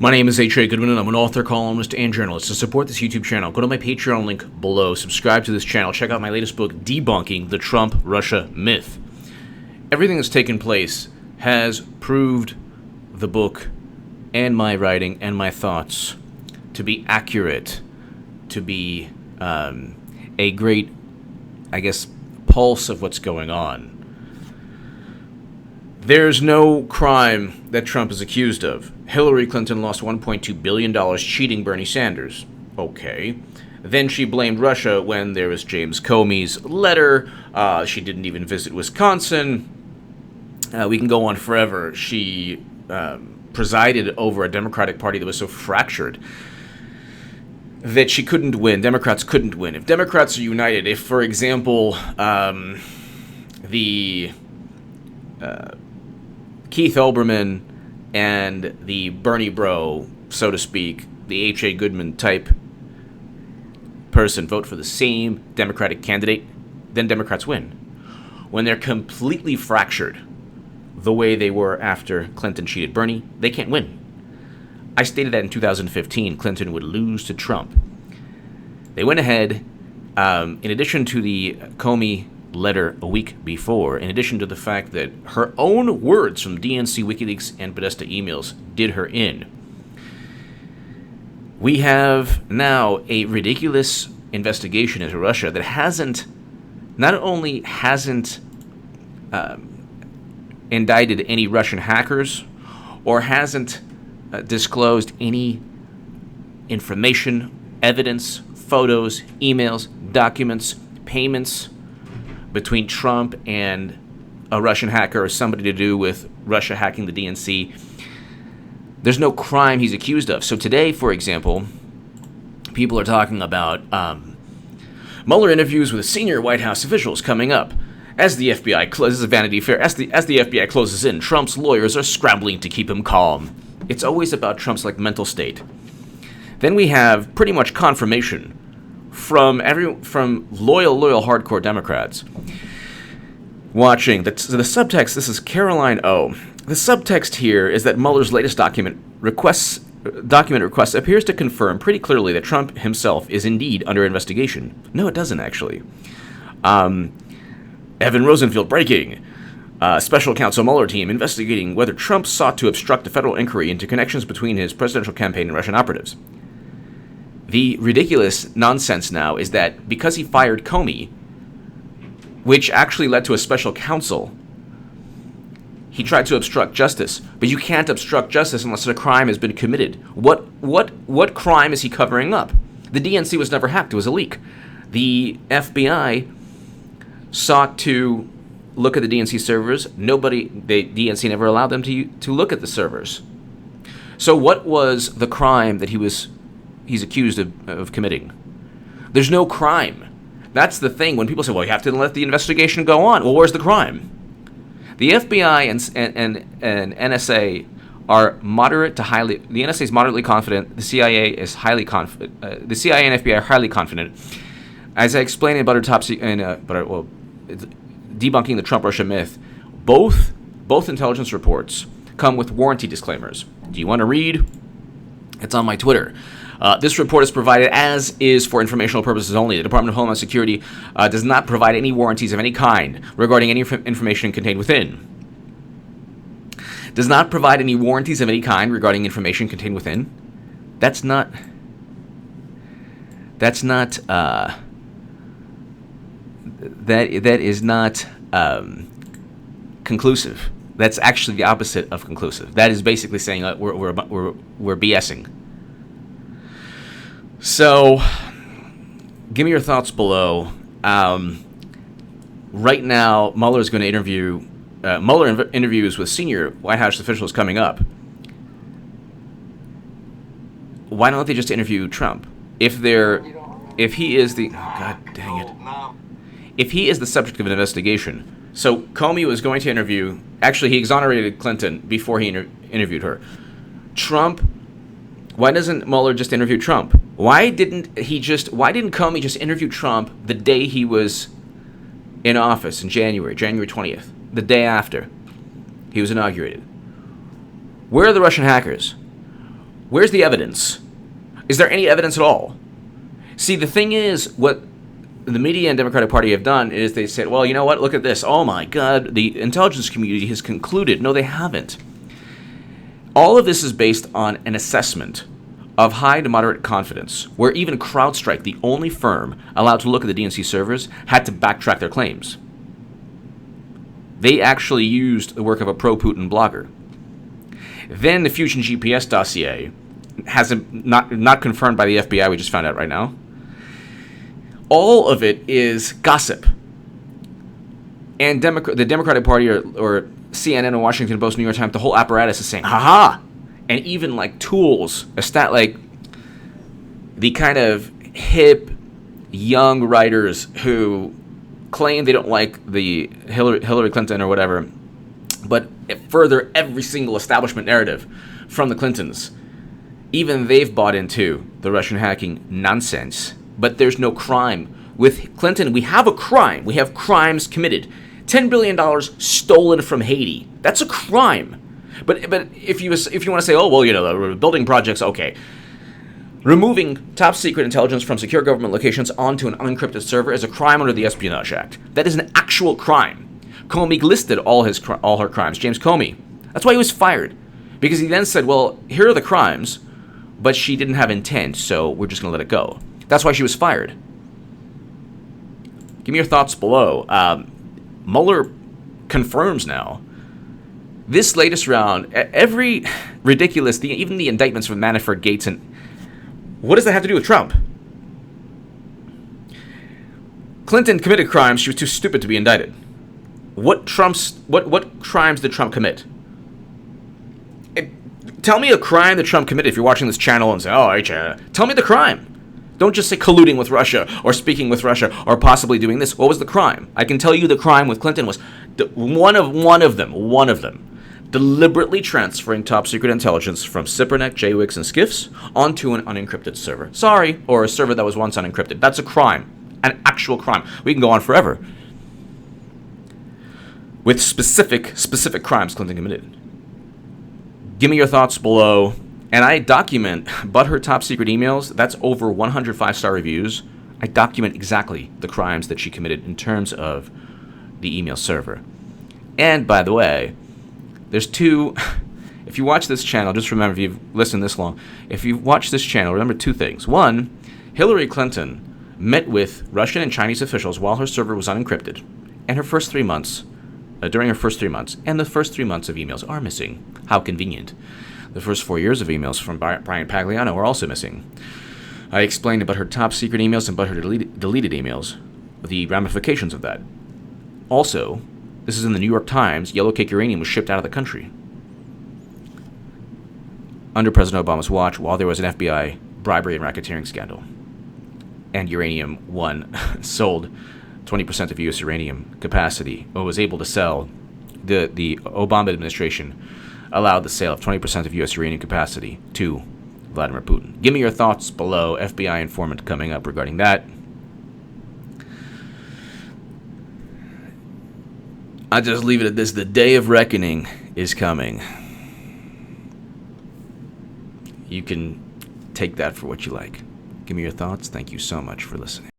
My name is Goodman, and I'm an author, columnist, and journalist. To support this YouTube channel, go to my Patreon link below, subscribe to this channel, check out my latest book, Debunking the Trump-Russia Myth. Everything that's taken place has proved the book and my writing and my thoughts to be accurate, to be a great, pulse of what's going on. There's no crime that Trump is accused of. Hillary Clinton lost $1.2 billion cheating Bernie Sanders. Okay. Then she blamed Russia when there was James Comey's letter. She didn't even visit Wisconsin. We can go on forever. She presided over a Democratic Party that was so fractured that she couldn't win. Democrats couldn't win. If Democrats are united, if, for example, the Keith Olbermann and the Bernie bro, so to speak, the Goodman type person vote for the same Democratic candidate, then Democrats win. When they're completely fractured the way they were after Clinton cheated Bernie, they can't win. I stated that in 2015, Clinton would lose to Trump. They went ahead, in addition to the Comey letter a week before, in addition to the fact that her own words from DNC, WikiLeaks, and Podesta emails did her in. We have now a ridiculous investigation into Russia that not only hasn't indicted any Russian hackers or hasn't disclosed any information, evidence, photos, emails, documents, payments between Trump and a Russian hacker or somebody to do with Russia hacking the DNC. There's no crime he's accused of. So today, for example, people are talking about Mueller interviews with senior White House officials coming up. As the FBI closes, Vanity Fair, as the FBI closes in, Trump's lawyers are scrambling to keep him calm. It's always about Trump's mental state. Then we have pretty much confirmation from loyal hardcore Democrats watching. The subtext, this is Caroline O. The subtext here is that Mueller's latest document request appears to confirm pretty clearly that Trump himself is indeed under investigation. No, it doesn't actually. Evan Rosenfield breaking. Special counsel Mueller team investigating whether Trump sought to obstruct a federal inquiry into connections between his presidential campaign and Russian operatives. The ridiculous nonsense now is that because he fired Comey, which actually led to a special counsel, he tried to obstruct justice. But you can't obstruct justice unless a crime has been committed. What crime is he covering up? The DNC was never hacked. It was a leak. The FBI sought to look at the DNC servers. The DNC never allowed them to look at the servers. So what was the crime that he's accused of committing? There's no crime. That's the thing. When people say, well, you have to let the investigation go on. Well, where's the crime? The FBI and NSA are moderate to highly... The NSA is moderately confident. The CIA is highly confident. The CIA and FBI are highly confident. As I explained in Debunking the Trump-Russia Myth, both intelligence reports come with warranty disclaimers. Do you want to read? It's on my Twitter. This report is provided as is for informational purposes only. The Department of Homeland Security does not provide any warranties of any kind regarding any information contained within. Does not provide any warranties of any kind regarding information contained within. That is not conclusive. That's actually the opposite of conclusive. That is basically saying we're BSing. So, give me your thoughts below. Right now, Mueller's going to interview. Mueller interviews with senior White House officials coming up. Why don't they just interview Trump? If he is the if he is the subject of an investigation. So Comey was going to interview. Actually, he exonerated Clinton before he interviewed her. Trump. Why doesn't Mueller just interview Trump? Why didn't Comey just interview Trump the day he was in office in January 20th, the day after he was inaugurated? Where are the Russian hackers? Where's the evidence? Is there any evidence at all? See, the thing is, what the media and Democratic Party have done is they said, well, you know what, look at this. Oh my God, the intelligence community has concluded. No, they haven't. All of this is based on an assessment of high to moderate confidence, where even CrowdStrike, the only firm allowed to look at the DNC servers, had to backtrack their claims. They actually used the work of a pro-Putin blogger. Then the Fusion GPS dossier not confirmed by the FBI, we just found out right now. All of it is gossip. And the Democratic Party or CNN and Washington Post, New York Times, the whole apparatus is saying, haha! And even like tools, like the kind of hip, young writers who claim they don't like the Hillary Clinton or whatever, but further every single establishment narrative from the Clintons. Even they've bought into the Russian hacking nonsense. But there's no crime. With Clinton, we have a crime. We have crimes committed. $10 billion stolen from Haiti. That's a crime. But if you want to say, oh, well, you know, building projects, okay. Removing top secret intelligence from secure government locations onto an unencrypted server is a crime under the Espionage Act. That is an actual crime. Comey listed all her crimes. James Comey. That's why he was fired. Because he then said, well, here are the crimes, but she didn't have intent, so we're just going to let it go. That's why she was fired. Give me your thoughts below. Mueller confirms now. This latest round, every ridiculous, even the indictments from Manafort, Gates, and what does that have to do with Trump? Clinton committed crimes. She was too stupid to be indicted. What crimes did Trump commit? Tell me a crime that Trump committed if you're watching this channel and say, oh, tell me the crime. Don't just say colluding with Russia or speaking with Russia or possibly doing this. What was the crime? I can tell you the crime with Clinton was one of them. Deliberately transferring top secret intelligence from SIPRNet, JWICs, and SCIFs onto an unencrypted server. Sorry, or a server that was once unencrypted. That's a crime. An actual crime. We can go on forever with specific crimes Clinton committed. Give me your thoughts below. And I document her top secret emails. That's over 100 5-star reviews. I document exactly the crimes that she committed in terms of the email server. And by the way, there's two. If you watch this channel, just remember, if you've listened this long, if you watch this channel, remember two things. One, Hillary Clinton met with Russian and Chinese officials while her server was unencrypted. And her first 3 months, during her first 3 months, and the first 3 months of emails are missing. How convenient. The first 4 years of emails from Brian Pagliano are also missing. I explained about her top secret emails and about her deleted emails, the ramifications of that. Also, this is in the New York Times, yellow cake uranium was shipped out of the country under President Obama's watch while there was an FBI bribery and racketeering scandal. And Uranium One sold 20% of U.S. uranium capacity, or was able to sell. The Obama administration allowed the sale of 20% of U.S. uranium capacity to Vladimir Putin. Give me your thoughts below. FBI informant coming up regarding that. I'll just leave it at this. The day of reckoning is coming. You can take that for what you like. Give me your thoughts. Thank you so much for listening.